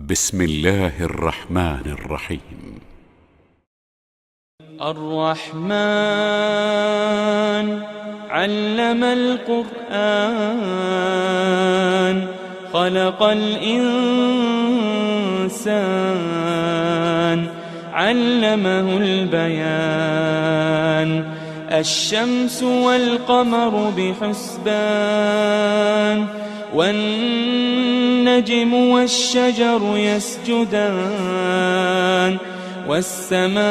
بسم الله الرحمن الرحيم. الرحمن علم القرآن، خلق الإنسان، علمه البيان. الشمس والقمر بحسبان، والنجم والشجر يسجدان. والسماء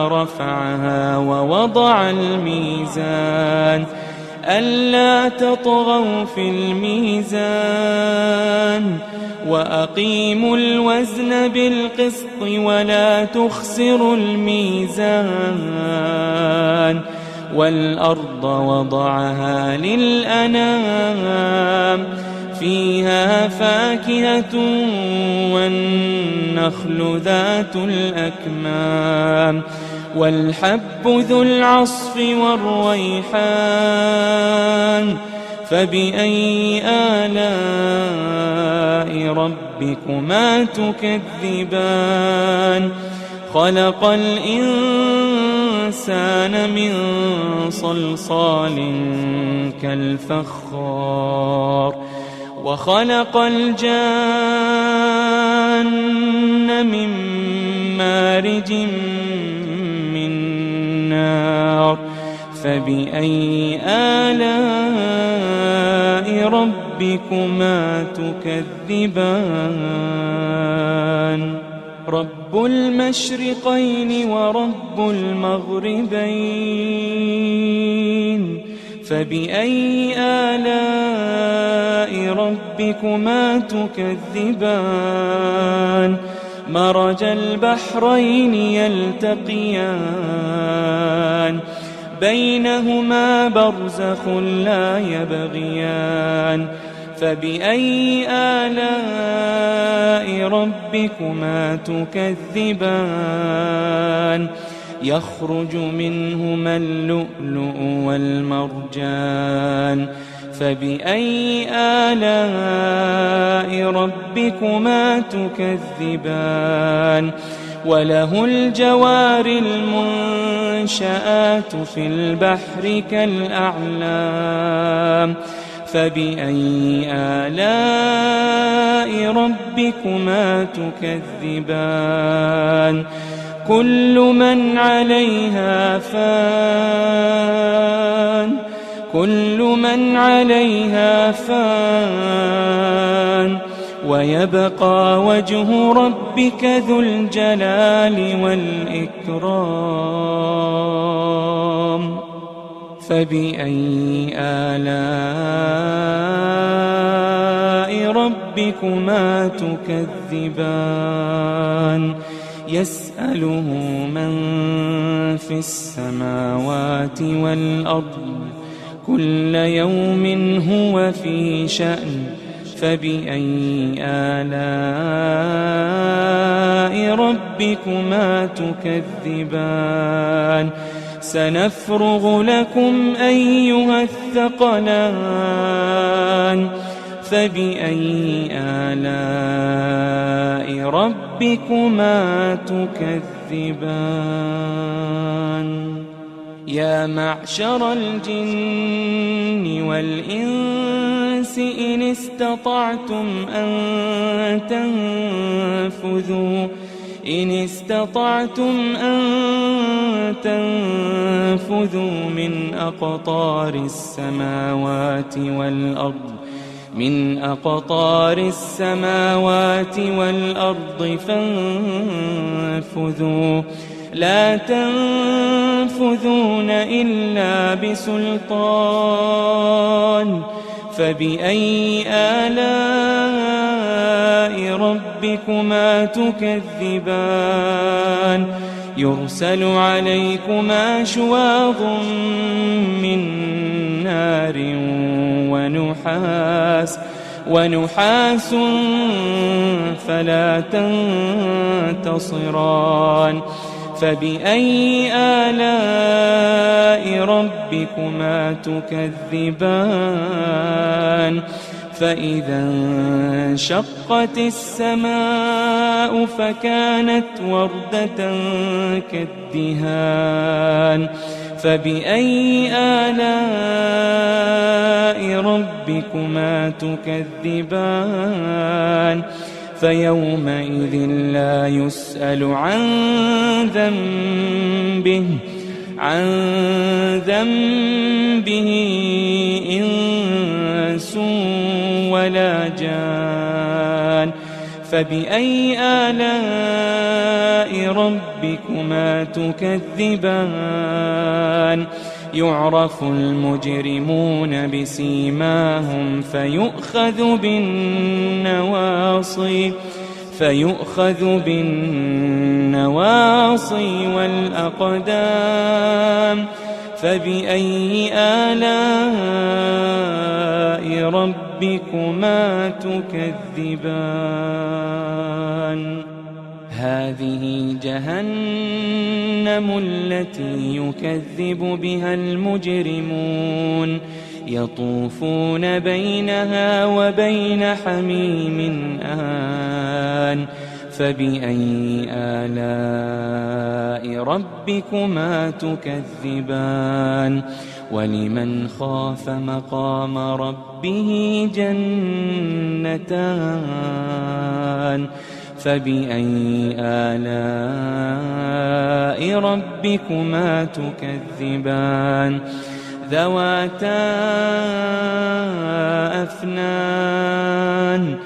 رفعها ووضع الميزان، ألا تطغوا في الميزان. وأقيموا الوزن بالقسط ولا تخسروا الميزان. والأرض وضعها للأنام، فيها فاكهة والنخل ذات الأكمام. والحب ذو العصف والريحان، فبأي آلاء ربكما تكذبان. خلق الإنسان من صلصال كالفخار، وخلق الجان من مارج من نار. فبأي آلاء ربكما تكذبان. رب المشرقين ورب المغربين، فبأي آلاء ربكما تكذبان. مرج البحرين يلتقيان، بينهما برزخ لا يبغيان. فبأي آلاء ربكما تكذبان. يخرج منهما اللؤلؤ والمرجان، فبأي آلاء ربكما تكذبان. وله الجوار المنشآت في البحر كالأعلام، فبأي آلاء ربكما تكذبان. كل من عليها فان، كل من عليها فان، ويبقى وجه ربك ذو الجلال والإكرام. فبأي آلاء ربكما تكذبان. يسأله من في السماوات والأرض، كل يوم هو في شأن. فبأي آلاء ربكما تكذبان. سنفرغ لكم أيها الثقلان. فبأي آلاء ربكما تكذبان. يا معشر الجن والإنس إن استطعتم أن تنفذوا من أقطار السماوات والأرض فانفذوا، لا تنفذون إلا بسلطان. فبأي آلاء ربكما تكذبان. يرسل عليكما شواظ من نار ونحاس فلا تنتصران. فبأي آلاء ربكما تكذبان. فإذا انشقت السماء فكانت وردة كالدهان فبأي آلاء ربكما تكذبان فيومئذ لا يسأل عن ذنبه إنس ولا جان فبأي آلاء ربكما تكذبان يعرف المجرمون بسيماهم فيؤخذ بالنواصي والأقدام فبأي آلاء ربكما تكذبان هذه جهنم التي يكذب بها المجرمون يطوفون بينها وبين حميم آن فبأي آلاء ربكما تكذبان ولمن خاف مقام ربه جنتان فبأي آلاء ربكما تكذبان ذواتا أفنان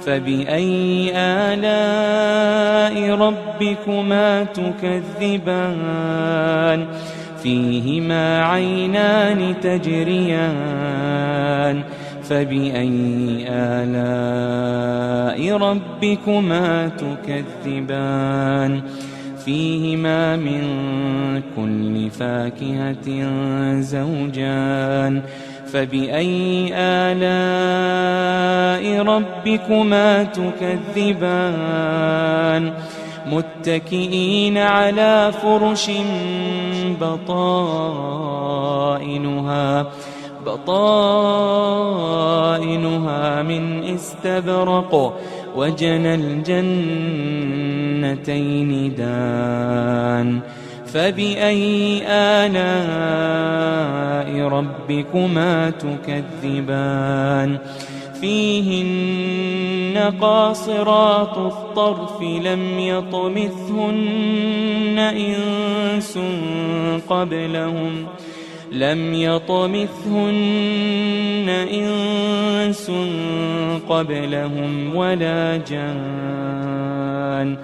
فبأي آلاء ربكما تكذبان فيهما عينان تجريان فبأي آلاء ربكما تكذبان فيهما من كل فاكهة زوجان فبأي آلاء ربكما تكذبان متكئين على فرش بطائنها من استبرق وجنى الجنتين دان فبأي آلاء ربكما تكذبان فيهن قاصرات الطرف لم يطمثهن إنس قبلهم ولا جان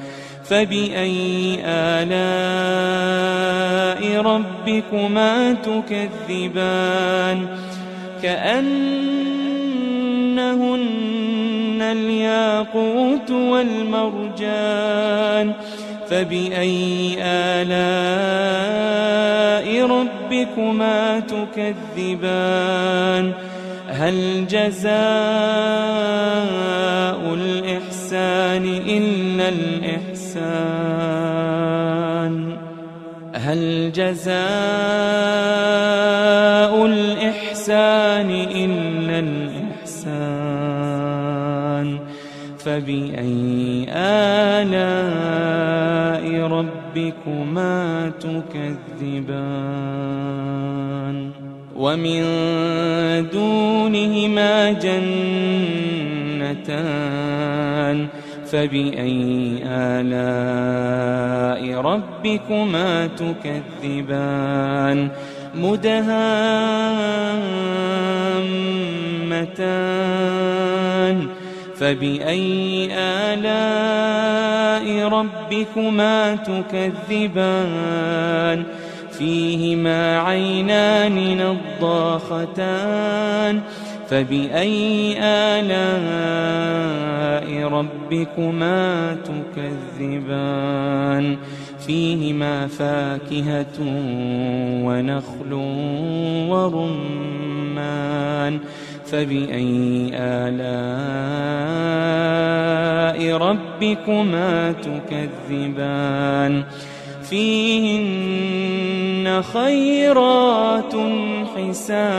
فبأي آلاء ربكما تكذبان كأنهن الياقوت والمرجان فبأي آلاء ربكما تكذبان هل جزاء الإحسان إلا الإحسان هل جزاء الإحسان إلا الإحسان فبأي آلاء ربكما تكذبان ومن دونهما جنتان فبأي آلاء ربكما تكذبان مدهامتان فبأي آلاء ربكما تكذبان فيهما عينان نضاختان فبأي آلاء ربكما تكذبان فيهما فاكهة ونخل ورمان فبأي آلاء ربكما تكذبان فيهن خيرات حسان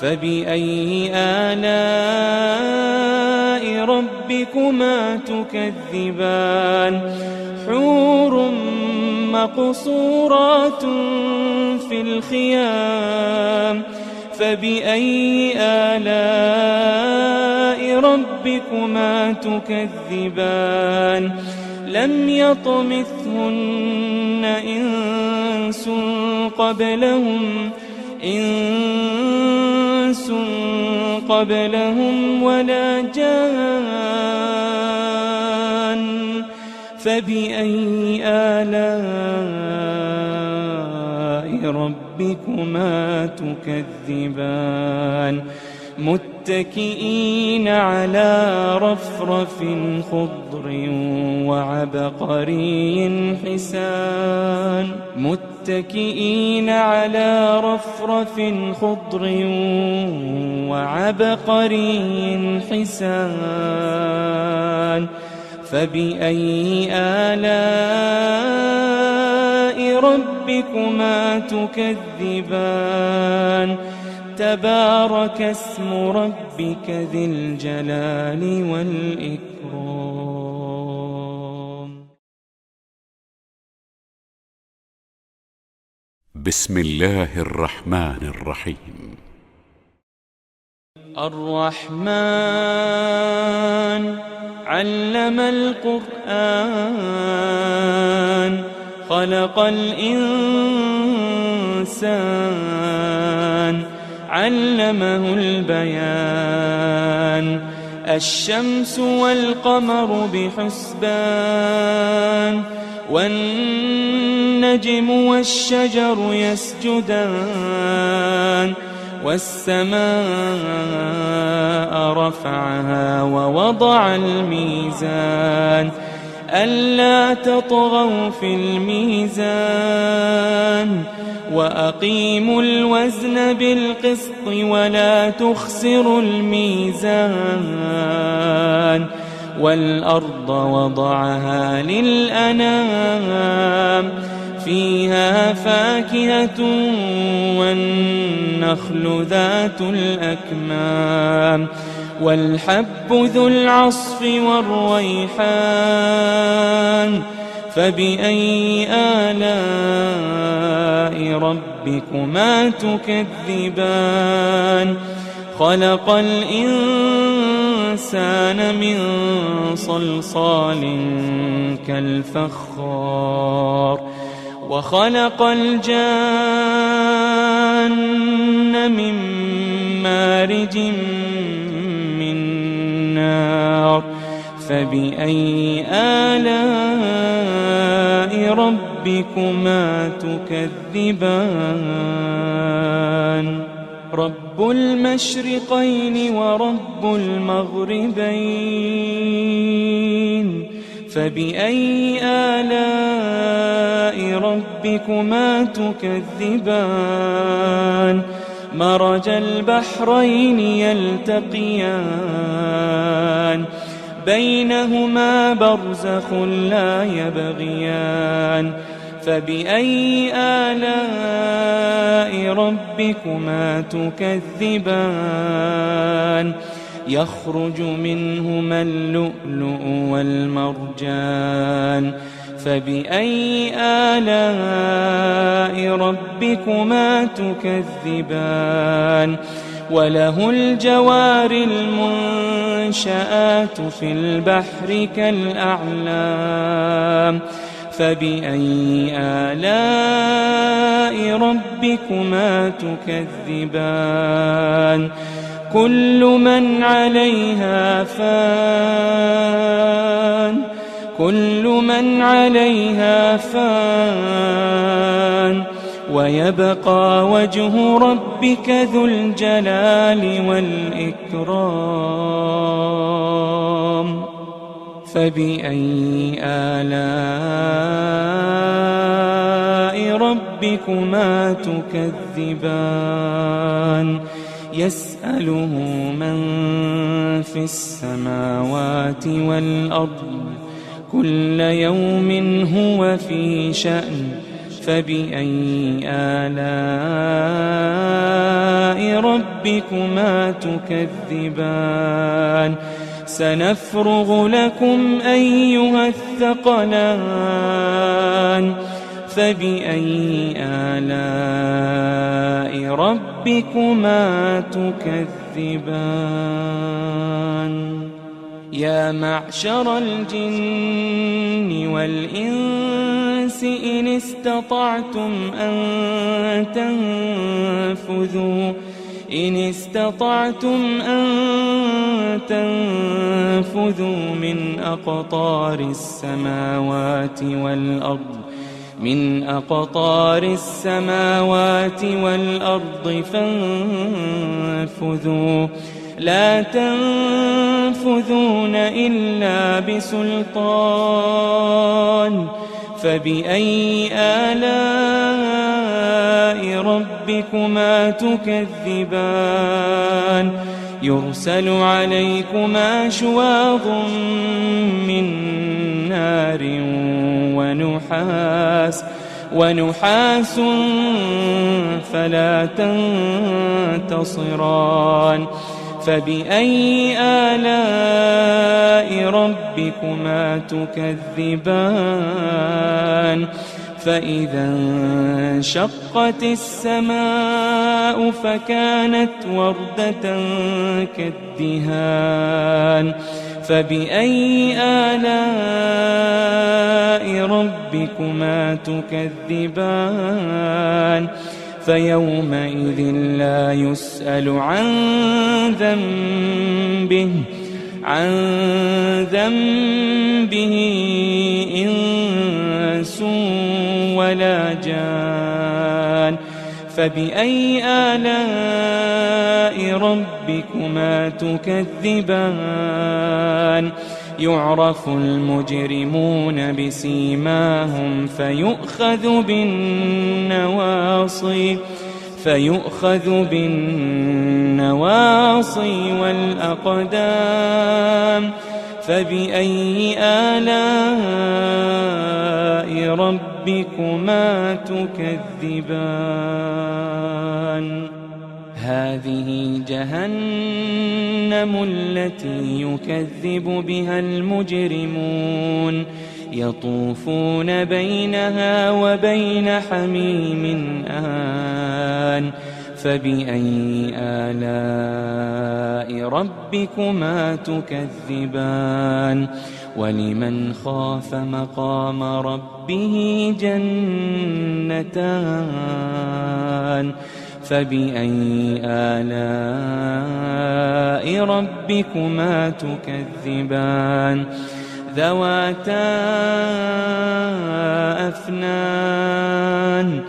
فبأي آلاء ربكما تكذبان حور مقصورات في الخيام فبأي آلاء ربكما تكذبان لم يطمثهن إنس قبلهم ولا جان فبأي آلاء ربكما تكذبان متكئين على رفرف خضر وعبقري حسان متكئين على رفرف خضر وعبقري حسان فبأي آلاء ربكما تكذبان تبارك اسم ربك ذي الجلال والإكرام. بسم الله الرحمن الرحيم. الرحمن علم القرآن خلق الإنسان علمه البيان الشمس والقمر بحسبان والنجم والشجر يسجدان والسماء رفعها ووضع الميزان ألا تطغوا في الميزان وأقيموا الوزن بالقسط ولا تخسروا الميزان والأرض وضعها للأنام فيها فاكهة والنخل ذات الأكمام والحب ذو العصف والريحان فبأي آلاء ربكما تكذبان خلق الإنسان من صلصال كالفخار وخلق الجان من مارج من نار فبأي آلاء ربكما تكذبان رب المشرقين ورب المغربين فبأي آلاء ربكما تكذبان مرج البحرين يلتقيان بينهما برزخ لا يبغيان فبأي آلاء ربكما تكذبان يخرج منهما اللؤلؤ والمرجان فبأي آلاء ربكما تكذبان وله الجوار المنشآت في البحر كالأعلام فبأي آلاء ربكما تكذبان كل من عليها فان ويبقى وجه ربك ذو الجلال والإكرام فبأي آلاء ربكما تكذبان يسأله من في السماوات والأرض كل يوم هو في شأن فبأي آلاء ربكما تكذبان سنفرغ لكم أيها الثقلان فبأي آلاء ربكما تكذبان يا معشر الجن والإنس إن استطعتم أن تنفذوا من أقطار السماوات والأرض فانفذوا لا تنفذون إلا بسلطان فبأي آلاء ربكما تكذبان يرسل عليكما شواظ من نار ونحاس فلا تنتصران فبأي آلاء ربكما تكذبان فإذا انشقت السماء فكانت وردة كالدهان فبأي آلاء ربكما تكذبان فيومئذ لا يسأل عن ذنبه إنس ولا جان فبأي آلاء ربكما تكذبان يعرف المجرمون بسيماهم فيؤخذ بالنواصي والأقدام فبأي آلاء ربكما تكذبان هذه جهنم التي يكذب بها المجرمون يطوفون بينها وبين حميم آن فبأي آلاء ربكما تكذبان ولمن خاف مقام ربه جنتان فبأي آلاء ربكما تكذبان ذواتا أفنان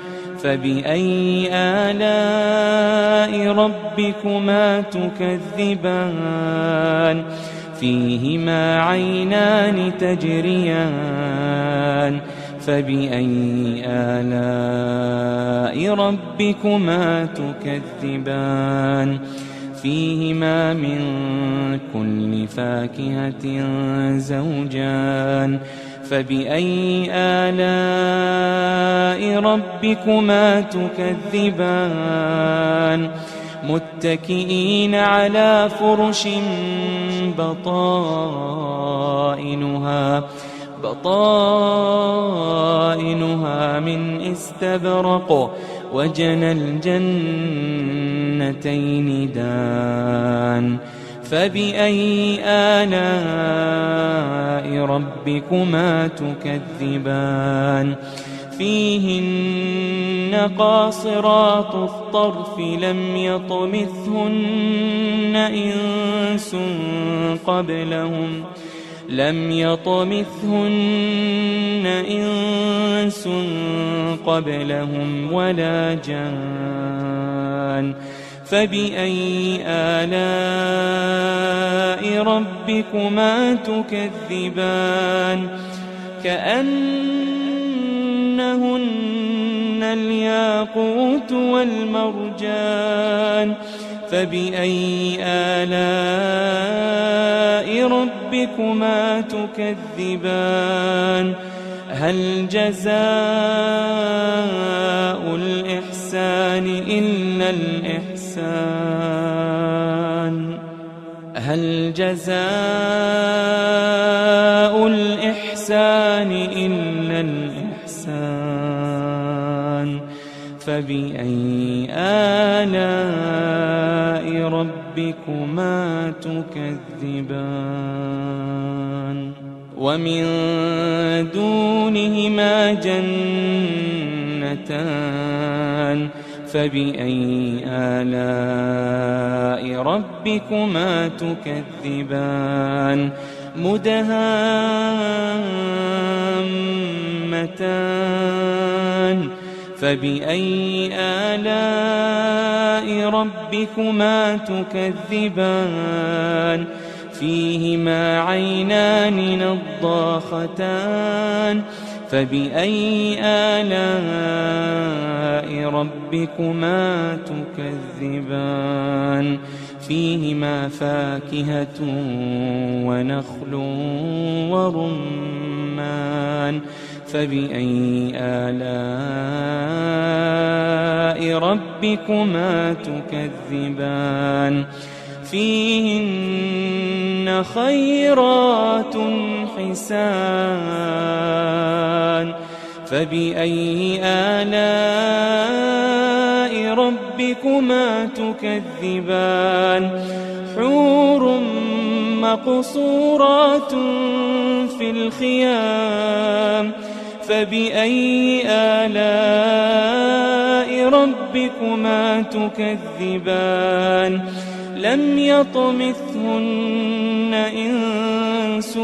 فبأي آلاء ربكما تكذبان فيهما عينان تجريان فبأي آلاء ربكما تكذبان فيهما من كل فاكهة زوجان فبأي آلاء ربكما تكذبان متكئين على فرش بطائنها من استبرق وجنى الجنتين دان فبأي آلاء ربكما تكذبان فيهن قاصرات الطرف لم يطمثهن إنس قبلهم ولا جان فبأي آلاء ربكما تكذبان كأنهن الياقوت والمرجان فبأي آلاء ربكما تكذبان هل جزاء الإحسان إلا الإحسان هل جزاء الإحسان إلا الإحسان فبأي آلاء ربكما تكذبان ومن دونهما جنتان فبأي آلاء ربكما تكذبان مدهامتان فبأي آلاء ربكما تكذبان فيهما عينان نضاختان فبأي آلاء ربكما تكذبان فيهما فاكهة ونخل ورمان فبأي آلاء ربكما تكذبان فيهن خيرات حسان فبأي آلاء ربكما تكذبان حور مقصورات في الخيام فبأي آلاء ربكما تكذبان لم يطمثهن إنس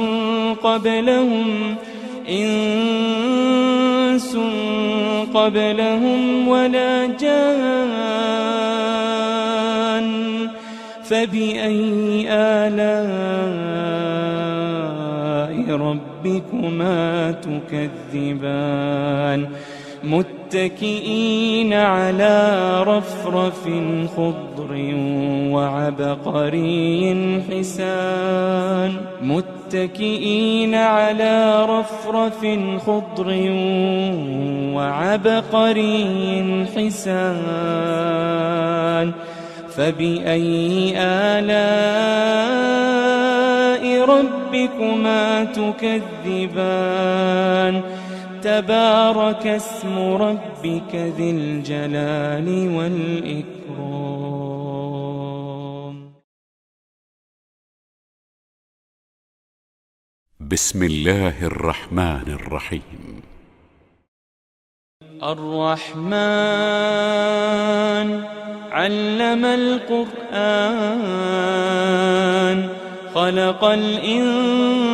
قبلهم ولا جان فبأي آلاء ربكما تكذبان متكئين على رفرف خضر وعبقري حسان متكئين على رفرف خضر وعبقري حسان فبأي آلاء ربكما تكذبان تبارك اسم ربك ذي الجلال والإكرام بسم الله الرحمن الرحيم الرحمن علم القرآن خلق الإنسان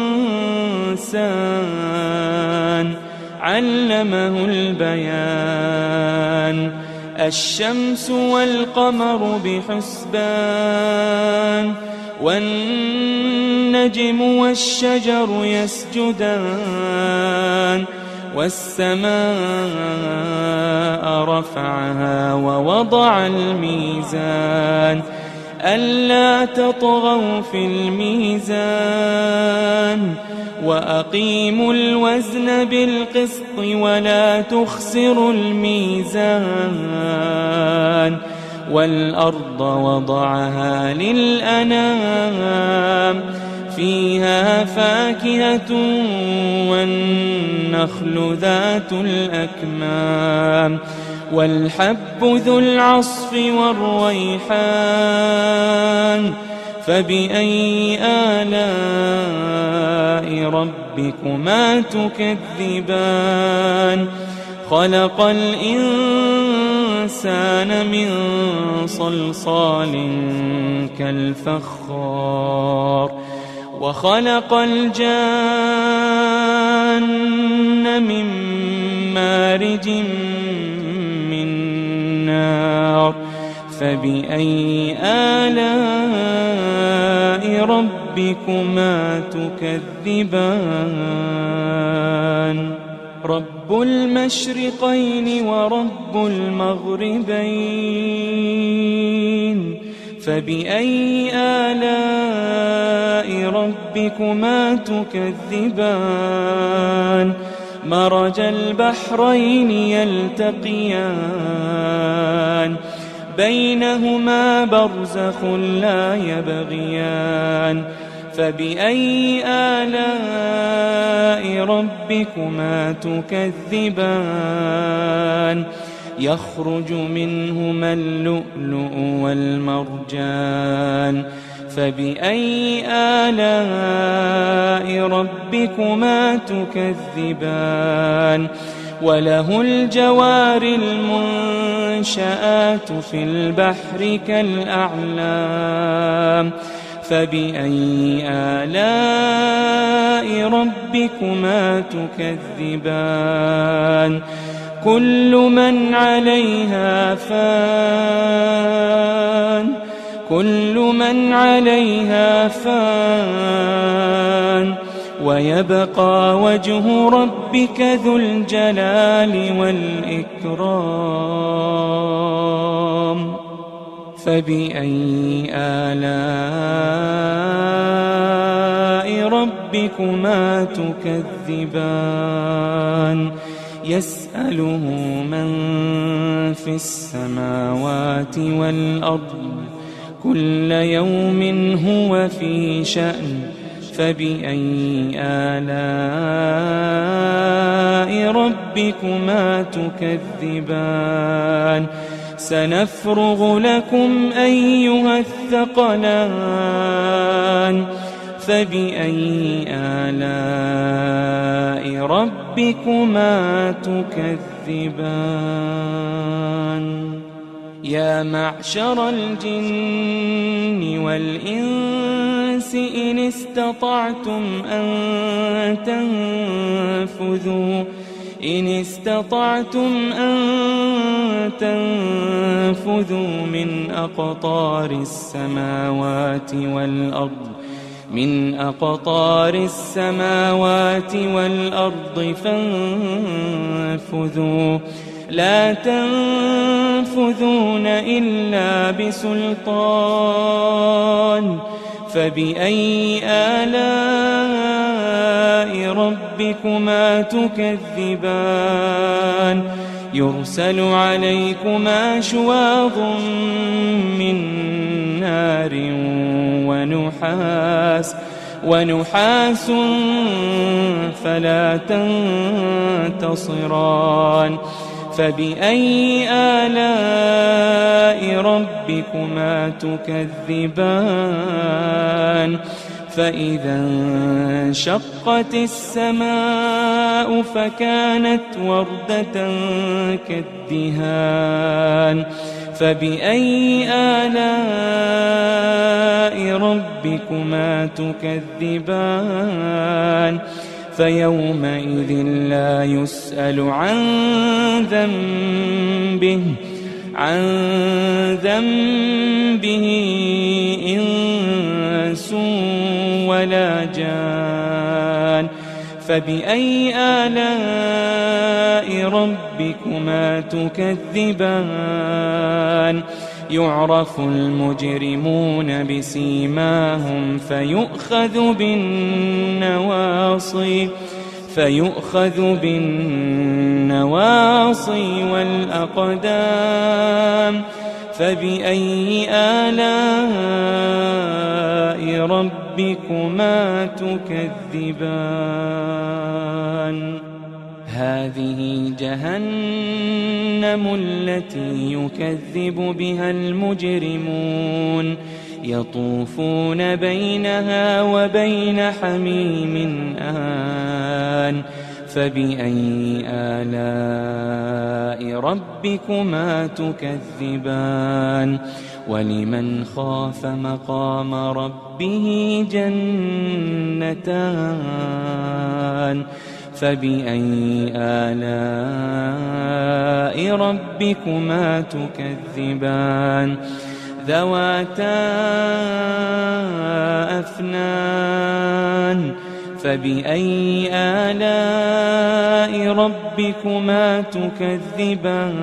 علمه البيان الشمس والقمر بحسبان والنجم والشجر يسجدان والسماء رفعها ووضع الميزان ألا تطغوا في الميزان وأقيموا الوزن بالقسط ولا تخسروا الميزان والأرض وضعها للأنام فيها فاكهة والنخل ذات الأكمام والحب ذو العصف والريحان فبأي آلاء ربكما تكذبان خلق الإنسان من صلصال كالفخار وخلق الجان من مارج من نار فبأي آلاء ربكما تكذبان رب المشرقين ورب المغربين فبأي آلاء ربكما تكذبان مرج البحرين يلتقيان بينهما برزخ لا يبغيان فبأي آلاء ربكما تكذبان يخرج منهما اللؤلؤ والمرجان فبأي آلاء ربكما تكذبان وله الجوار المنشآت في البحر كالأعلام فبأي آلاء ربكما تكذبان كل من عليها فان ويبقى وجه ربك ذو الجلال والإكرام فبأي آلاء ربكما تكذبان يسأله من في السماوات والأرض كل يوم هو في شأن فبأي آلاء ربكما تكذبان سنفرغ لكم أيها الثقلان فبأي آلاء ربكما تكذبان يا معشر الجن والإنس إن استطعتم أن تنفذوا من أقطار السماوات والأرض فانفذوا لا تنفذون إلا بسلطان فبأي آلاء ربكما تكذبان يرسل عليكما شواظ من نار ونحاس فلا تنتصران فبأي آلاء ربكما تكذبان فإذا انشقت السماء فكانت وردة كالدهان فبأي آلاء ربكما تكذبان فيومئذ لا يسأل عن ذنبه إنس ولا جان فبأي آلاء ربكما تكذبان يعرف المجرمون بسيماهم فيؤخذ بالنواصي والأقدام فبأي آلاء ربكما تكذبان هذه جهنم التي يكذب بها المجرمون يطوفون بينها وبين حميم آن فبأي آلاء ربكما تكذبان ولمن خاف مقام ربه جنتان فبأي آلاء ربكما تكذبان ذواتا أفنان فبأي آلاء ربكما تكذبان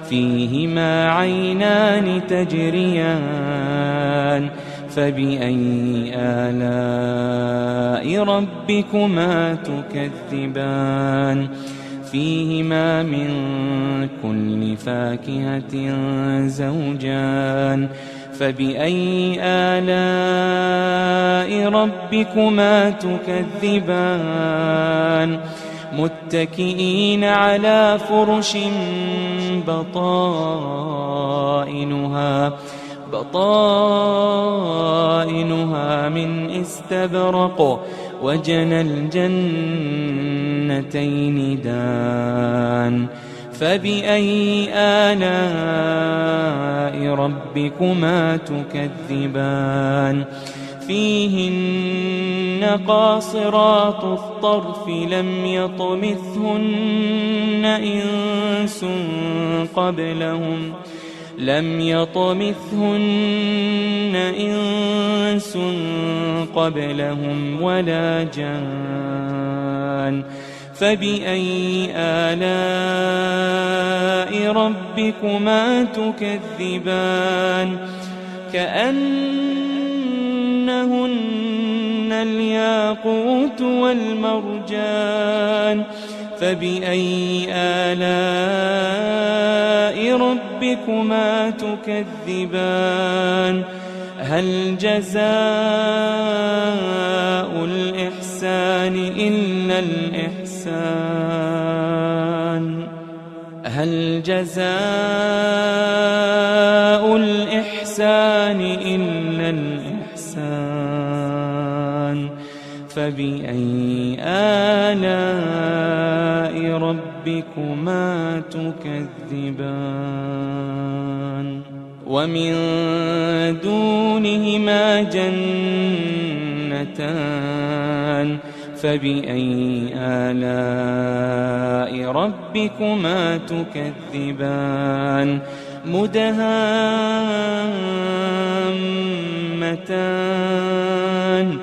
فيهما عينان تجريان فبأي آلاء ربكما تكذبان فيهما من كل فاكهة زوجان فبأي آلاء ربكما تكذبان متكئين على فرش بطائنها من استبرق وجنى الجنتين دان فبأي آلاء ربكما تكذبان فيهن قاصرات الطرف لم يطمثهن إنس قبلهم ولا جان فبأي آلاء ربكما تكذبان كأنهن الياقوت والمرجان فبأي آلاء ربكما تكذبان هل جزاء الإحسان إلا الإحسان هل جزاء الإحسان إلا الإحسان فبأي آلاء ربكما تكذبان ومن دونهما جنتان فبأي آلاء ربكما تكذبان مدهامتان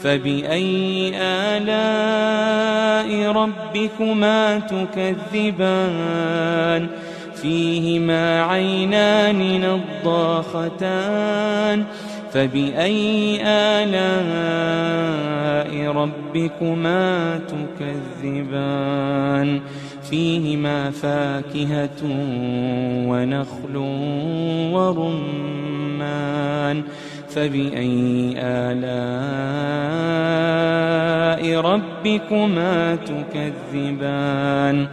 فبأي آلاء ربكما تكذبان فيهما عينان نضاختان فبأي آلاء ربكما تكذبان فيهما فاكهة ونخل ورمان فبأي آلاء ربكما تكذبان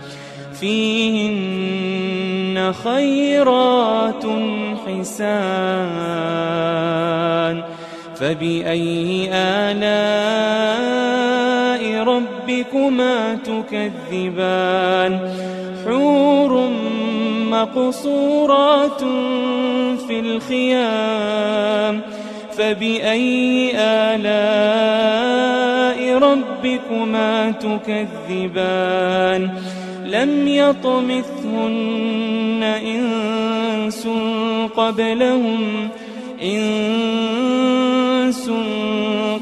فيهن خيرات حسان فبأي آلاء ربكما تكذبان حور مقصورات في الخيام فبأي آلاء ربكما تكذبان لم يطمثهن إنس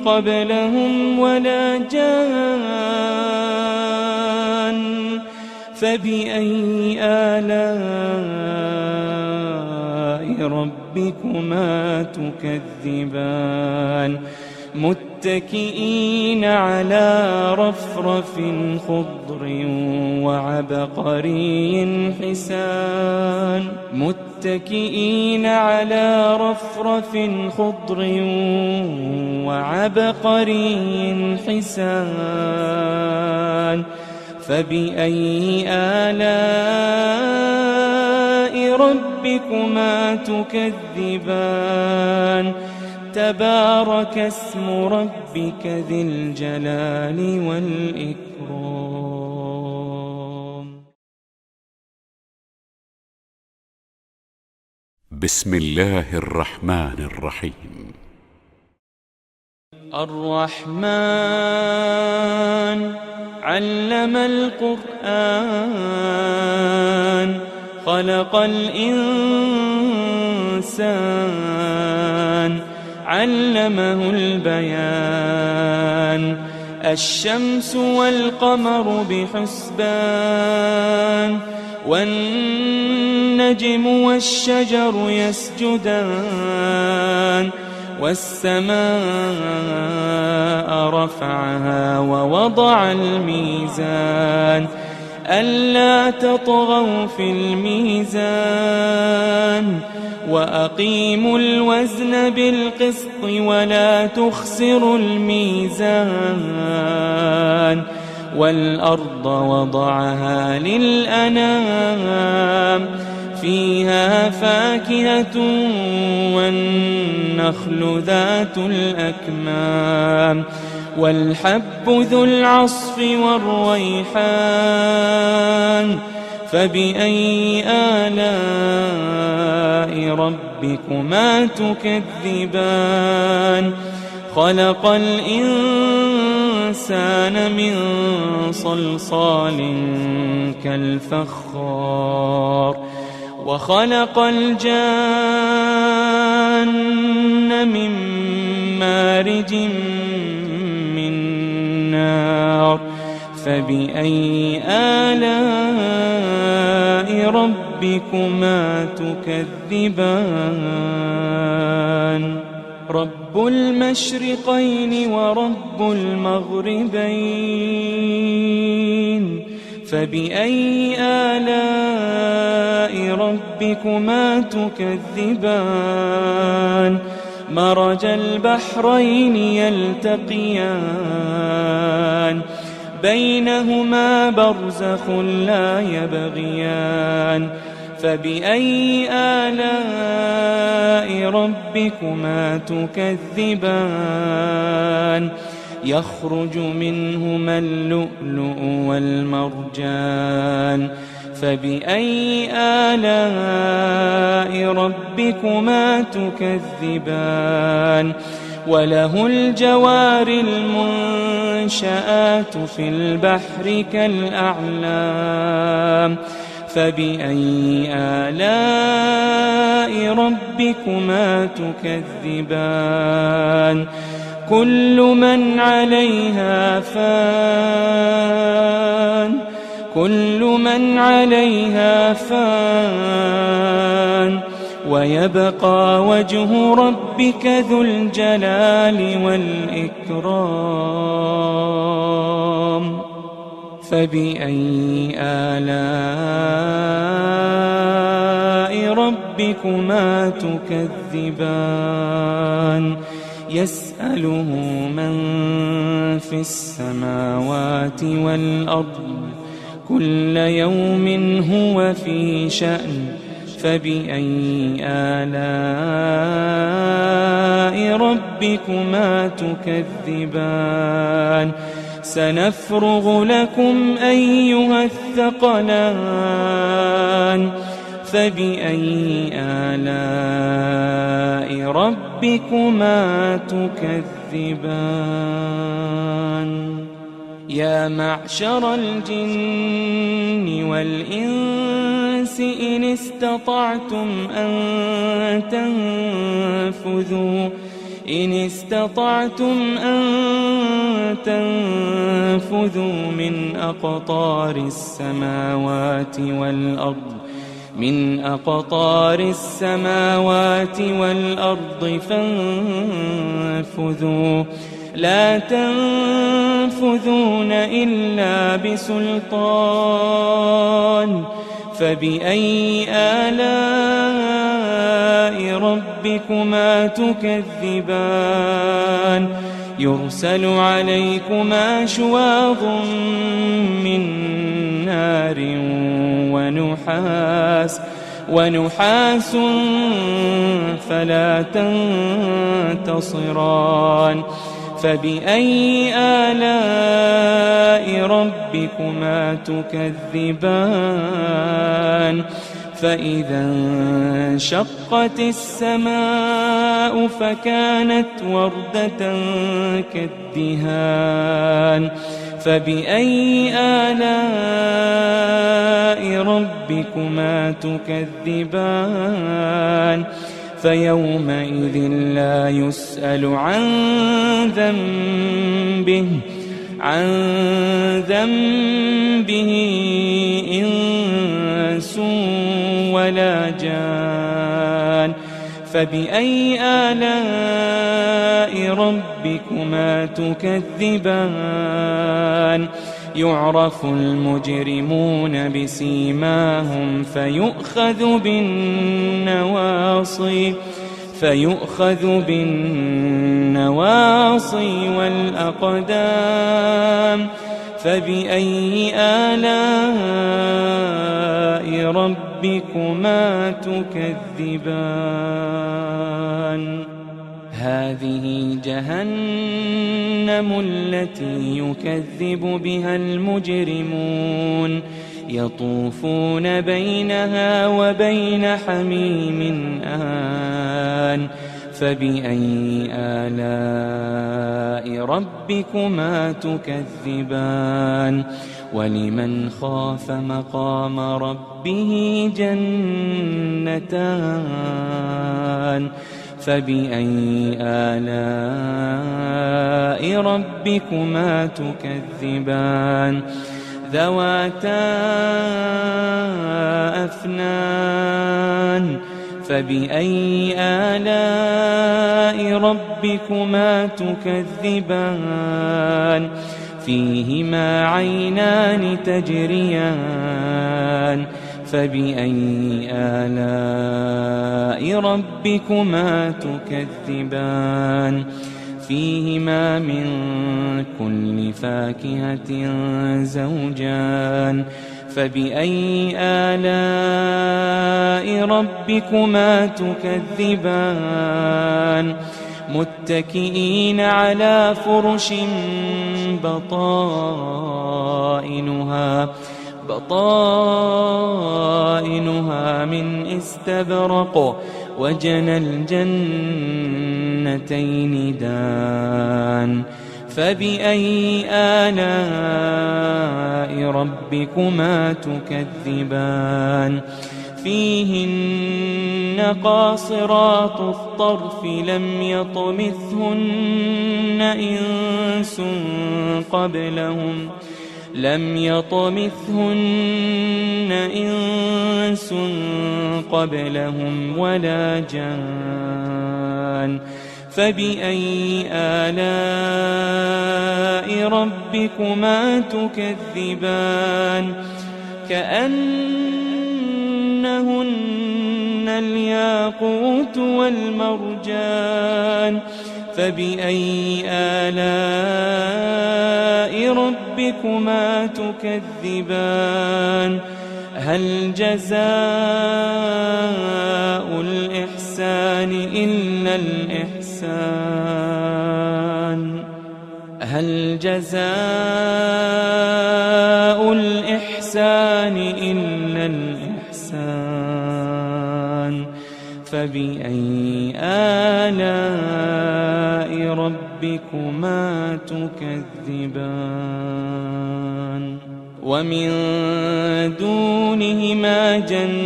قبلهم ولا جان فبأي آلاء ربكما تكذبان متكئين على رفرف خضر وعبقري حسان متكئين على رفرف خضر وعبقري حسان فبأي آلاء ربكما تكذبان تبارك اسم ربك ذي الجلال والإكرام. بسم الله الرحمن الرحيم. الرحمن علم القرآن خلق الإنسان علمه البيان الشمس والقمر بحسبان والنجم والشجر يسجدان والسماء رفعها ووضع الميزان ألا تطغوا في الميزان وأقيموا الوزن بالقسط ولا تخسروا الميزان والأرض وضعها للأنام فيها فاكهة والنخل ذات الأكمام والحب ذو العصف والريحان فبأي آلاء ربكما تكذبان خلق الإنسان من صلصال كالفخار وخلق الجان من مارج من نار فبأي آلاء ربكما تكذبان رب المشرقين ورب المغربين فبأي آلاء ربكما تكذبان مرج البحرين يلتقيان بينهما برزخ لا يبغيان فبأي آلاء ربكما تكذبان يخرج منهما اللؤلؤ والمرجان فبأي آلاء ربكما تكذبان وله الجوار المنشآت في البحر كالأعلام فبأي آلاء ربكما تكذبان كل من عليها فان ويبقى وجه ربك ذو الجلال والإكرام فبأي آلاء ربكما تكذبان يسأله من في السماوات والأرض كل يوم هو في شأن فبأي آلاء ربكما تكذبان سنفرغ لكم أيها الثقلان فبأي آلاء ربكما تكذبان يا معشر الجن والإنس إن استطعتم أن تنفذوا من أقطار السماوات والأرض فانفذوا لا تنفذون إلا بسلطان فبأي آلاء ربكما تكذبان يرسل عليكما شواظ من نار ونحاس فلا تنتصران فبأي آلاء ربكما تكذبان فإذا انشقت السماء فكانت وردة كالدهان فبأي آلاء ربكما تكذبان فيومئذ لا يسأل عن ذنبه إنس ولا جان فبأي آلاء ربكما تكذبان يعرف المجرمون بسيماهم فيؤخذ بالنواصي والأقدام فبأي آلاء ربكما تكذبان هذه جهنم التي يكذب بها المجرمون يطوفون بينها وبين حميم آن فبأي آلاء ربكما تكذبان ولمن خاف مقام ربه جنتان فبأي آلاء ربكما تكذبان ذواتا أفنان فبأي آلاء ربكما تكذبان فيهما عينان تجريان فبأي آلاء ربكما تكذبان فيهما من كل فاكهة زوجان فبأي آلاء ربكما تكذبان متكئين على فرش بطائنها من استبرق وجنى الجنتين دان فبأي آلاء ربكما تكذبان فيهن قاصرات الطرف لم يطمثهن إنس قبلهم ولا جان فبأي آلاء ربكما تكذبان كأنهن الياقوت والمرجان فبأي آلاء ربكما تكذبان هل جزاء الإحسان إلا الإحسان هل جزاء الإحسان إلا الإحسان فبأي آلاء ربكما تكذبان ومن دونهما جنتان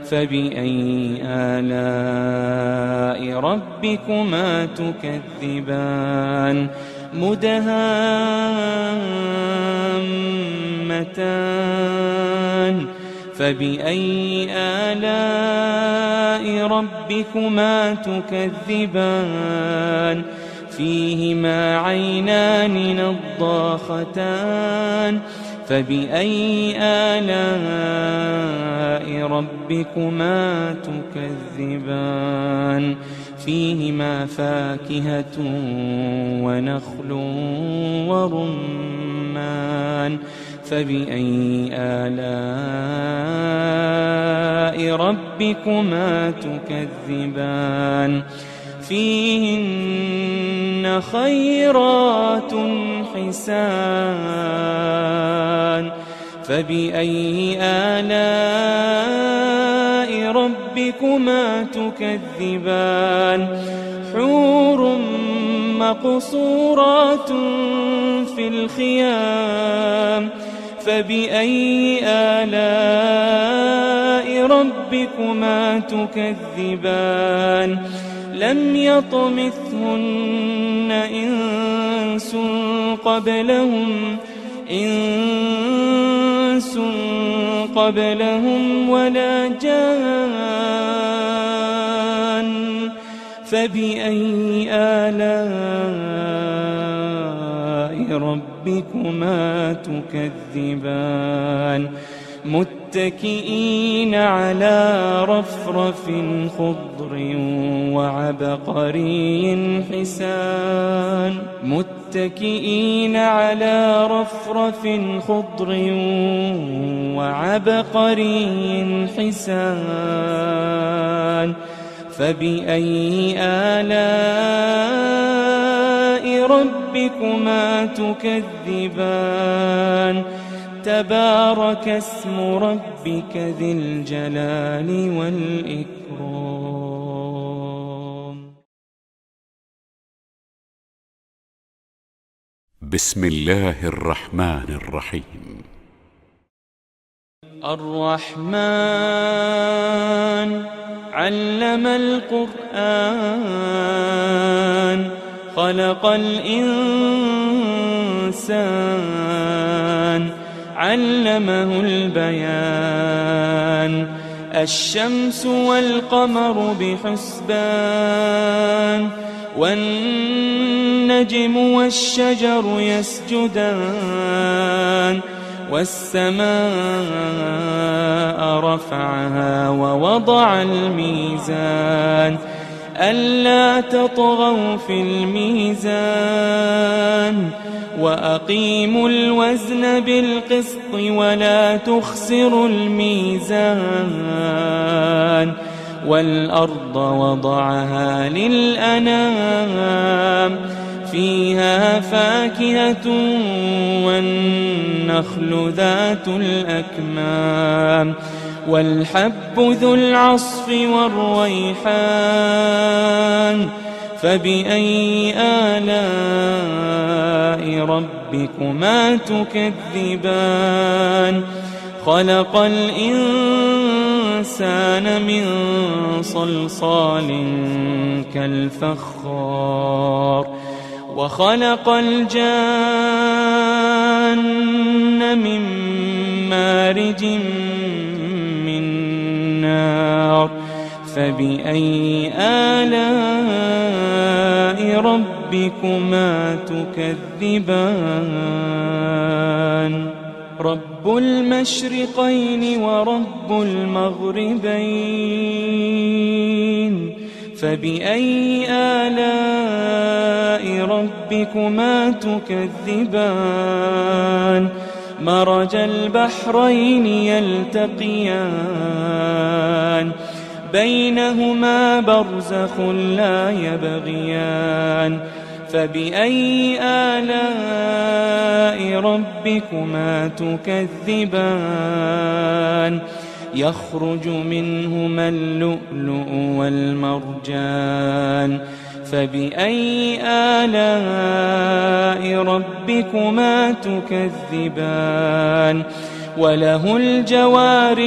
فبأي آلاء ربكما تكذبان مدهامتان فبأي آلاء ربكما تكذبان فيهما عينان نضاختان فبأي آلاء ربكما تكذبان فيهما فاكهة ونخل ورمان فبأي آلاء ربكما تكذبان فيهن خيرات حسان فبأي آلاء ربكما تكذبان حور مقصورات في الخيام فبأي آلاء ربكما تكذبان لم يطمثهن إنس إنس قبلهم ولا جان فبأي آلاء ربكما تكذبان متكئين على رفرف خضر وعبقري حسان متكئين على رفرف خضر وعبقري حسان فبأي آلاء ربكما تكذبان تبارك اسم ربك ذي الجلال والإكرام. بسم الله الرحمن الرحيم. الرحمن علم القرآن خلق الإنسان علمه البيان الشمس والقمر بحسبان والنجم والشجر يسجدان والسماء رفعها ووضع الميزان ألا تطغوا في الميزان وأقيموا الوزن بالقسط ولا تخسروا الميزان والأرض وضعها للأنام فيها فاكهة والنخل ذات الأكمام والحب ذو العصف والريحان فبأي آلاء ربكما تكذبان خلق الإنسان من صلصال كالفخار وخلق الجان من مارج من نار فبأي آلاء ربكما تكذبان رب المشرقين ورب المغربين فبأي آلاء ربكما تكذبان مرج البحرين يلتقيان بينهما برزخ لا يبغيان فبأي آلاء ربكما تكذبان يخرج منهما اللؤلؤ والمرجان فبأي آلاء ربكما تكذبان وله الجوار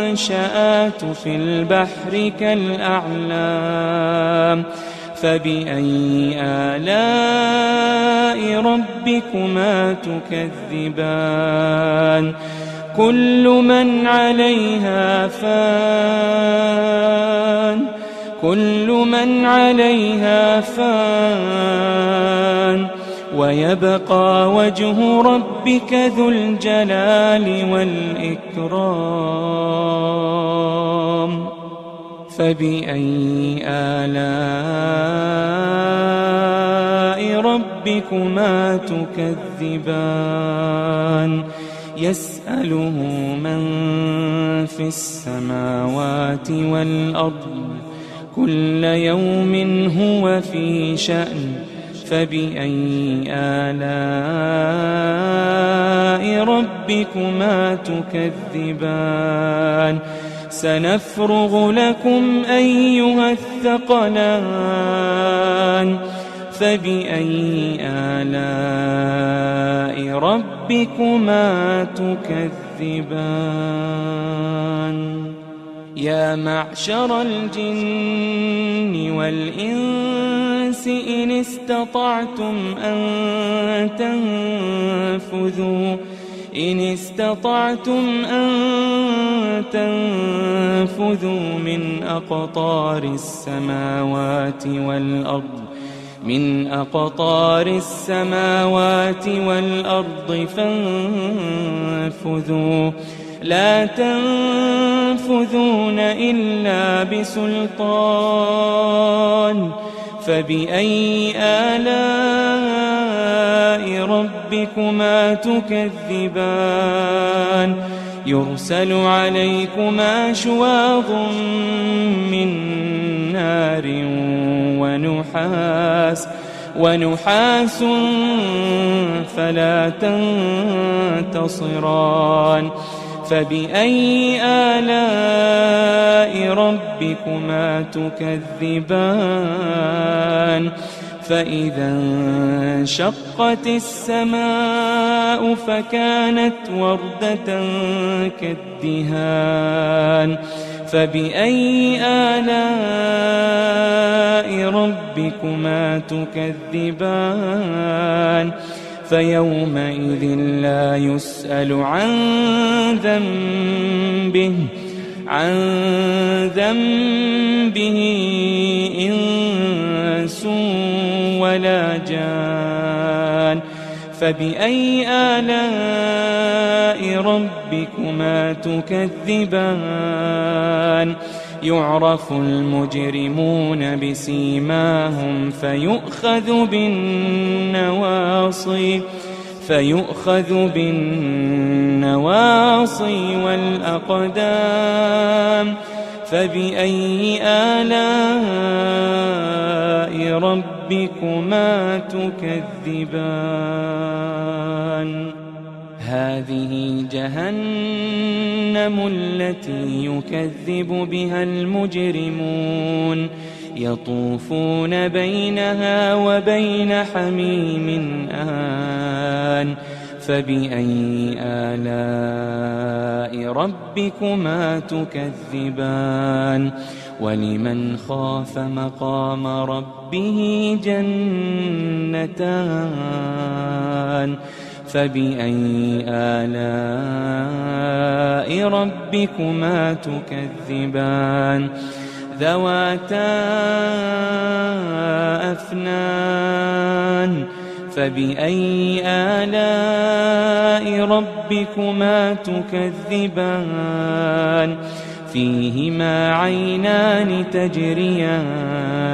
المنشآت في البحر كالأعلام فبأي آلاء ربكما تكذبان كل من عليها فان كل من عليها فان ويبقى وجه ربك ذو الجلال والإكرام فبأي آلاء ربكما تكذبان يسأله من في السماوات والأرض كل يوم هو في شأن فبأي آلاء ربكما تكذبان سنفرغ لكم أيها الثقلان فبأي آلاء ربكما تكذبان يا معشر الجن والإنس إن استطعتم أن إن استطعتم أن تنفذوا من أقطار السماوات والأرض فانفذوا لا تنفذون إلا بسلطان فبأي آلاء ربكما تكذبان يرسل عليكما شواظ من نار ونحاس فلا تنتصران فبأي آلاء ربكما تكذبان فإذا انشقت السماء فكانت وردة كالدهان فبأي آلاء ربكما تكذبان فيومئذ لا يسأل عن ذنبه إنس ولا جان فبأي آلاء ربكما تكذبان يعرف المجرمون بسيماهم فيؤخذ بالنواصي والأقدام فبأي آلاء ربكما تكذبان هذه جهنم التي يكذب بها المجرمون يطوفون بينها وبين حميم آن فبأي آلاء ربكما تكذبان ولمن خاف مقام ربه جنتان فبأي آلاء ربكما تكذبان ذواتا أفنان فبأي آلاء ربكما تكذبان فيهما عينان تجريان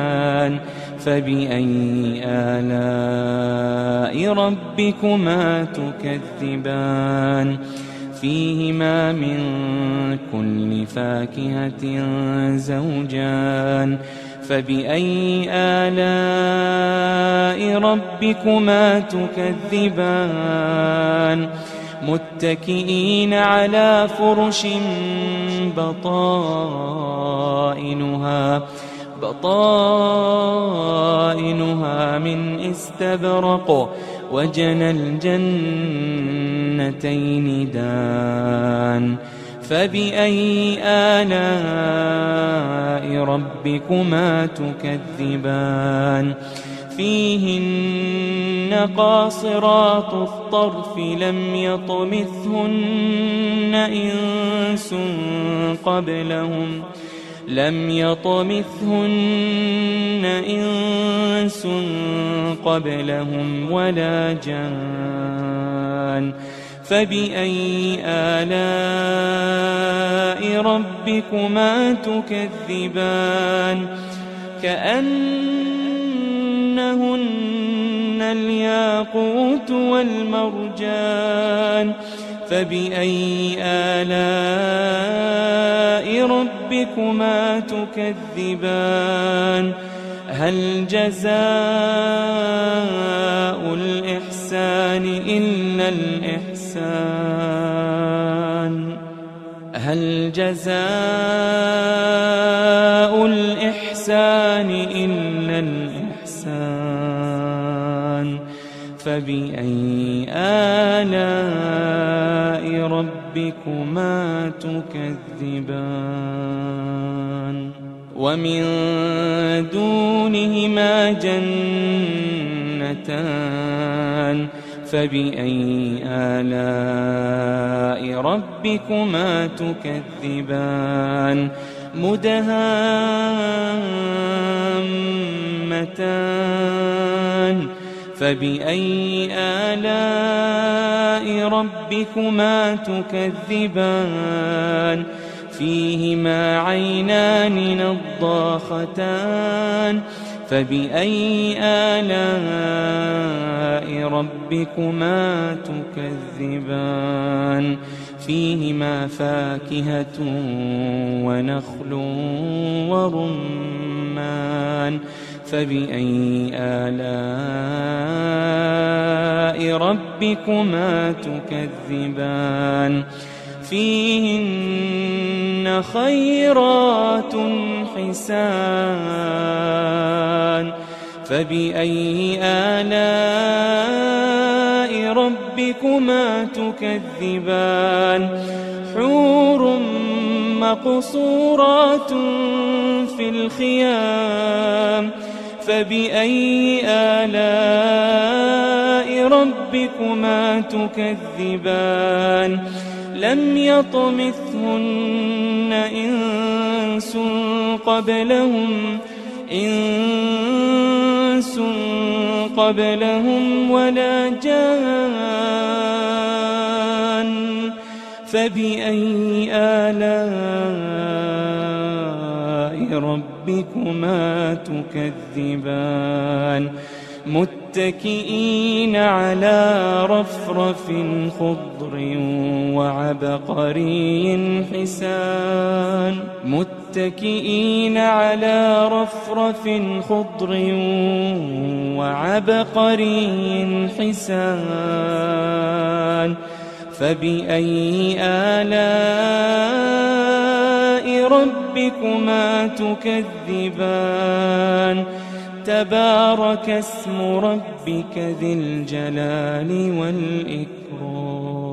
فبأي آلاء ربكما تكذبان فيهما من كل فاكهة زوجان فبأي آلاء ربكما تكذبان متكئين على فرش بطائنها من استبرق وجنى الجنتين دان فبأي آلاء ربكما تكذبان فيهن قاصرات الطرف لم يطمثهن إنس قبلهم ولا جان فبأي آلاء ربكما تكذبان كأنهن الياقوت والمرجان فبأي آلاء ربكما تكذبان هل جزاء الإحسان إلا الإحسان هل جزاء الإحسان إلا الإحسان فبأي آلاء ربكما تكذبان ومن دونهما جنتان فبأي آلاء ربكما تكذبان مدهامتان فبأي آلاء ربكما تكذبان فيهما عينان نضاختان فبأي آلاء ربكما تكذبان فيهما فاكهة ونخل ورمان فبأي آلاء ربكما تكذبان فيهن خيرات حسان فبأي آلاء ربكما تكذبان حور مقصورات في الخيام فبأي آلاء ربكما تكذبان لم يطمثهن إنس قبلهم ولا جان فبأي آلاء ربكما تكذبان متكئين على رفرف خضر وعبقري حسان متكئين على رفرف خضر وعبقري حسان فبأي آلاء ربكما تكذبان تبارك اسم ربك ذي الجلال والإكرام